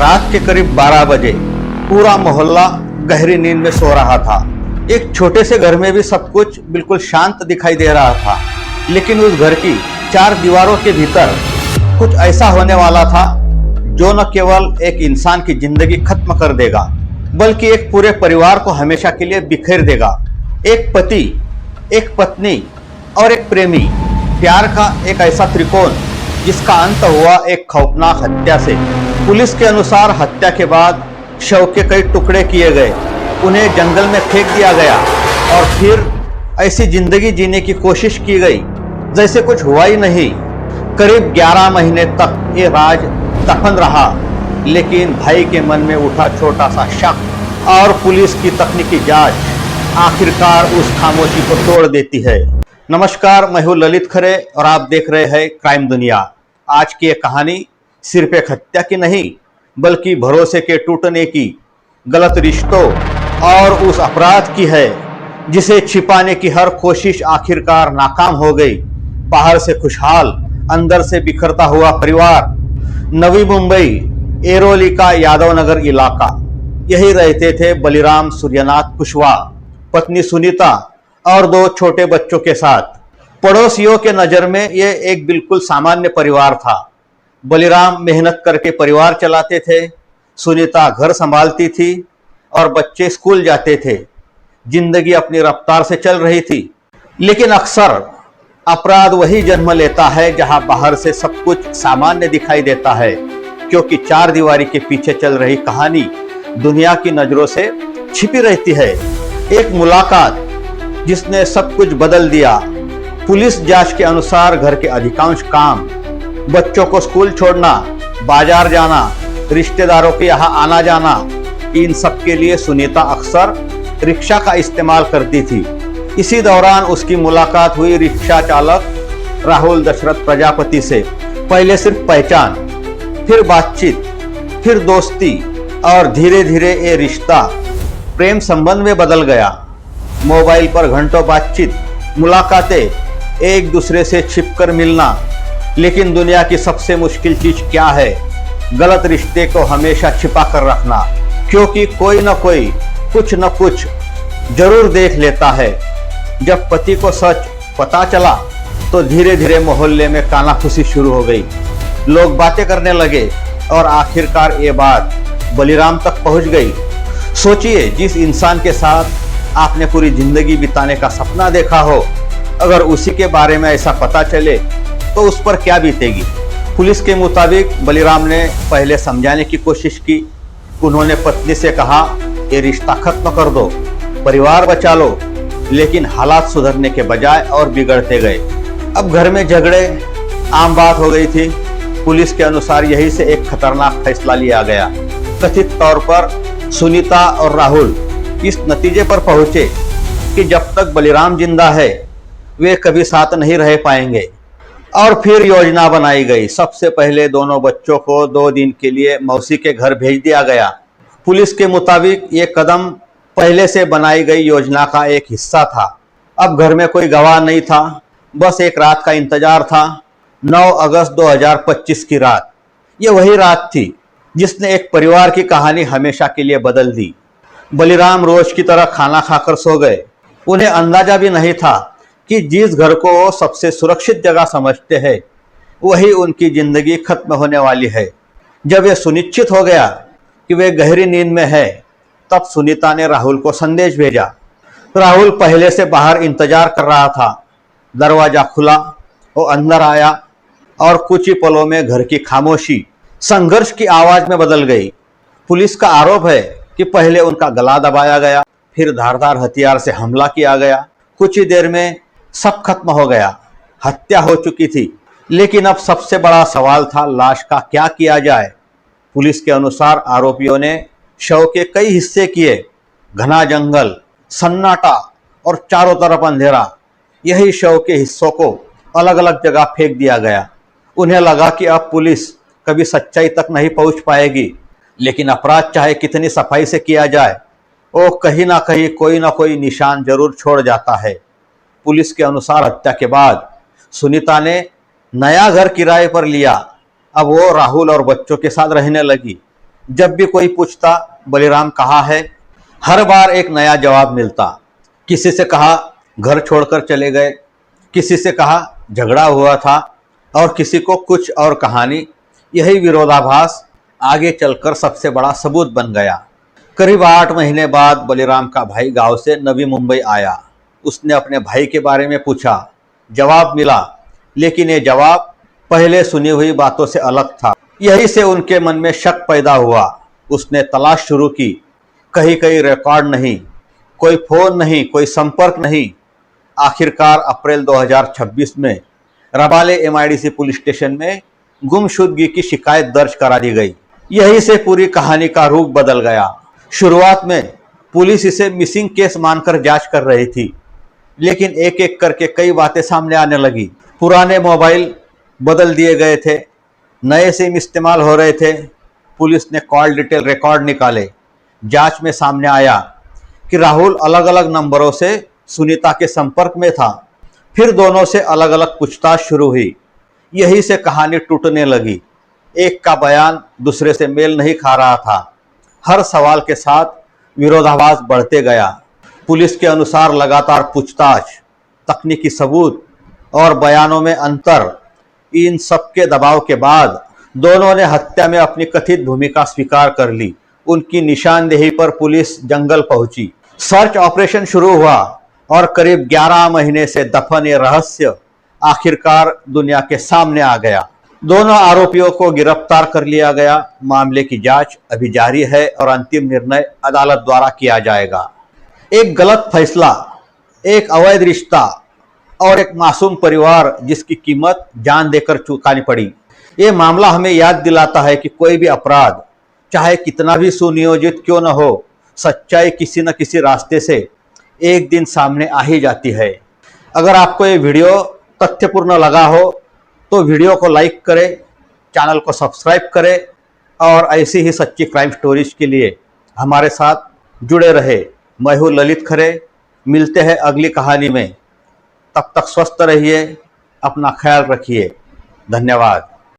रात के करीब 12 बजे पूरा मोहल्ला गहरी नींद में सो रहा था। एक छोटे से घर में भी सब कुछ बिल्कुल शांत दिखाई दे रहा था, लेकिन उस घर की 4 दीवारों के भीतर कुछ ऐसा होने वाला था जो न केवल एक इंसान की जिंदगी खत्म कर देगा, बल्कि एक पूरे परिवार को हमेशा के लिए बिखेर देगा। एक पति, एक पत्नी और एक प्रेमी, प्यार का एक ऐसा त्रिकोण जिसका अंत हुआ एक खौफनाक हत्या से। पुलिस के अनुसार हत्या के बाद शव के कई टुकड़े किए गए, उन्हें जंगल में फेंक दिया गया और फिर ऐसी जिंदगी जीने की कोशिश की गई जैसे कुछ हुआ ही नहीं। करीब 11 महीने तक ये राज दफन रहा, लेकिन भाई के मन में उठा छोटा सा शक और पुलिस की तकनीकी जांच आखिरकार उस खामोशी को तोड़ देती है। नमस्कार, मैं हूं ललित खरे और आप देख रहे हैं क्राइम दुनिया। आज की ये कहानी सिर्फ एक हत्या की नहीं, बल्कि भरोसे के टूटने की, गलत रिश्तों और उस अपराध की है जिसे छिपाने की हर कोशिश आखिरकार नाकाम हो गई। बाहर से खुशहाल, अंदर से बिखरता हुआ परिवार। नवी मुंबई एरोली का यादव नगर इलाका। यही रहते थे बलिराम सूर्यनाथ कुशवाहा, पत्नी सुनीता और 2 छोटे बच्चों के साथ। पड़ोसियों के नजर में यह एक बिल्कुल सामान्य परिवार था। बलिराम मेहनत करके परिवार चलाते थे, सुनीता घर संभालती थी और बच्चे स्कूल जाते थे। जिंदगी अपनी रफ्तार से चल रही थी, लेकिन अक्सर अपराध वही जन्म लेता है जहां बाहर से सब कुछ सामान्य दिखाई देता है, क्योंकि 4 दीवारी के पीछे चल रही कहानी दुनिया की नजरों से छिपी रहती है। एक मुलाकात जिसने सब कुछ बदल दिया। पुलिस जांच के अनुसार घर के अधिकांश काम, बच्चों को स्कूल छोड़ना, बाजार जाना, रिश्तेदारों के यहाँ आना जाना, इन सब के लिए सुनीता अक्सर रिक्शा का इस्तेमाल करती थी। इसी दौरान उसकी मुलाकात हुई रिक्शा चालक राहुल दशरथ प्रजापति से। पहले सिर्फ पहचान, फिर बातचीत, फिर दोस्ती और धीरे धीरे ये रिश्ता प्रेम संबंध में बदल गया। मोबाइल पर घंटों बातचीत, मुलाकातें, एक दूसरे से छिपकर मिलना। लेकिन दुनिया की सबसे मुश्किल चीज क्या है? गलत रिश्ते को हमेशा छिपा कर रखना, क्योंकि कोई न कोई कुछ न कुछ जरूर देख लेता है। जब पति को सच पता चला तो धीरे धीरे मोहल्ले में कानाफूसी शुरू हो गई। लोग बातें करने लगे और आखिरकार ये बात बलिराम तक पहुंच गई। सोचिए, जिस इंसान के साथ आपने पूरी जिंदगी बिताने का सपना देखा हो, अगर उसी के बारे में ऐसा पता चले तो उस पर क्या बीतेगी। पुलिस के मुताबिक बलिराम ने पहले समझाने की कोशिश की। उन्होंने पत्नी से कहा, ये रिश्ता खत्म कर दो, परिवार बचा लो, लेकिन हालात सुधरने के बजाय और बिगड़ते गए। अब घर में झगड़े आम बात हो गई थी। पुलिस के अनुसार यही से एक खतरनाक फैसला लिया गया। कथित तौर पर सुनीता और राहुल इस नतीजे पर पहुंचे कि जब तक बलिराम जिंदा है वे कभी साथ नहीं रह पाएंगे। और फिर योजना बनाई गई। सबसे पहले दोनों बच्चों को 2 दिन के लिए मौसी के घर भेज दिया गया। पुलिस के मुताबिक ये कदम पहले से बनाई गई योजना का एक हिस्सा था। अब घर में कोई गवाह नहीं था, बस एक रात का इंतजार था। 9 अगस्त 2025 की रात। ये वही रात थी जिसने एक परिवार की कहानी हमेशा के लिए बदल दी। बलिराम रोज की तरह खाना खाकर सो गए। उन्हें अंदाजा भी नहीं था कि जिस घर को वो सबसे सुरक्षित जगह समझते हैं, वही उनकी जिंदगी खत्म होने वाली है। जब यह सुनिश्चित हो गया कि वे गहरी नींद में है, तब सुनीता ने राहुल को संदेश भेजा। राहुल पहले से बाहर इंतजार कर रहा था। दरवाजा खुला, वो अंदर आया और कुछ ही पलों में घर की खामोशी संघर्ष की आवाज में बदल गई। पुलिस का आरोप है कि पहले उनका गला दबाया गया, फिर धारदार हथियार से हमला किया गया। कुछ ही देर में सब खत्म हो गया। हत्या हो चुकी थी, लेकिन अब सबसे बड़ा सवाल था, लाश का क्या किया जाए। पुलिस के अनुसार आरोपियों ने शव के कई हिस्से किए। घना जंगल, सन्नाटा और चारों तरफ अंधेरा। यही शव के हिस्सों को अलग अलग जगह फेंक दिया गया। उन्हें लगा कि अब पुलिस कभी सच्चाई तक नहीं पहुंच पाएगी, लेकिन अपराध चाहे कितनी सफाई से किया जाए, वो कहीं ना कहीं कोई ना कोई निशान जरूर छोड़ जाता है। पुलिस के अनुसार हत्या के बाद सुनीता ने नया घर किराए पर लिया। अब वो राहुल और बच्चों के साथ रहने लगी। जब भी कोई पूछता बलिराम कहाँ है, हर बार एक नया जवाब मिलता। किसी से कहा घर छोड़कर चले गए, किसी से कहा झगड़ा हुआ था, और किसी को कुछ और कहानी। यही विरोधाभास आगे चलकर सबसे बड़ा सबूत बन गया। करीब 8 महीने बाद बलिराम का भाई गांव से नवी मुंबई आया। उसने अपने भाई के बारे में पूछा, जवाब मिला, लेकिन ये जवाब पहले सुनी हुई बातों से अलग था। यही से उनके मन में शक पैदा हुआ। उसने तलाश शुरू की। कहीं कहीं रिकॉर्ड नहीं, कोई फोन नहीं, कोई संपर्क नहीं। आखिरकार अप्रैल 2026 में रबाले एमआईडीसी पुलिस स्टेशन में गुमशुदगी की शिकायत दर्ज करा दी गई। यही से पूरी कहानी का रूप बदल गया। शुरुआत में पुलिस इसे मिसिंग केस मानकर जांच कर रही थी, लेकिन एक एक करके कई बातें सामने आने लगी। पुराने मोबाइल बदल दिए गए थे, नए सिम इस्तेमाल हो रहे थे। पुलिस ने कॉल डिटेल रिकॉर्ड निकाले। जांच में सामने आया कि राहुल अलग अलग नंबरों से सुनीता के संपर्क में था। फिर दोनों से अलग अलग पूछताछ शुरू हुई। यही से कहानी टूटने लगी। एक का बयान दूसरे से मेल नहीं खा रहा था। हर सवाल के साथ विरोधाभास बढ़ते गया। पुलिस के अनुसार लगातार पूछताछ, तकनीकी सबूत और बयानों में अंतर, इन सब के दबाव के बाद दोनों ने हत्या में अपनी कथित भूमिका स्वीकार कर ली। उनकी निशानदेही पर पुलिस जंगल पहुंची। सर्च ऑपरेशन शुरू हुआ और करीब 11 महीने से दफन ये रहस्य आखिरकार दुनिया के सामने आ गया। दोनों आरोपियों को गिरफ्तार कर लिया गया। मामले की जांच अभी जारी है और अंतिम निर्णय अदालत द्वारा किया जाएगा। एक गलत फैसला, एक अवैध रिश्ता और एक मासूम परिवार जिसकी कीमत जान देकर चुकानी पड़ी। ये मामला हमें याद दिलाता है कि कोई भी अपराध, चाहे कितना भी सुनियोजित क्यों न हो, सच्चाई किसी न किसी रास्ते से एक दिन सामने आ ही जाती है। अगर आपको ये वीडियो तथ्यपूर्ण लगा हो तो वीडियो को लाइक करें, चैनल को सब्सक्राइब करें और ऐसी ही सच्ची क्राइम स्टोरीज के लिए हमारे साथ जुड़े रहे। मैं हूँ ललित खरे। मिलते हैं अगली कहानी में। तब तक स्वस्थ रहिए, अपना ख्याल रखिए। धन्यवाद।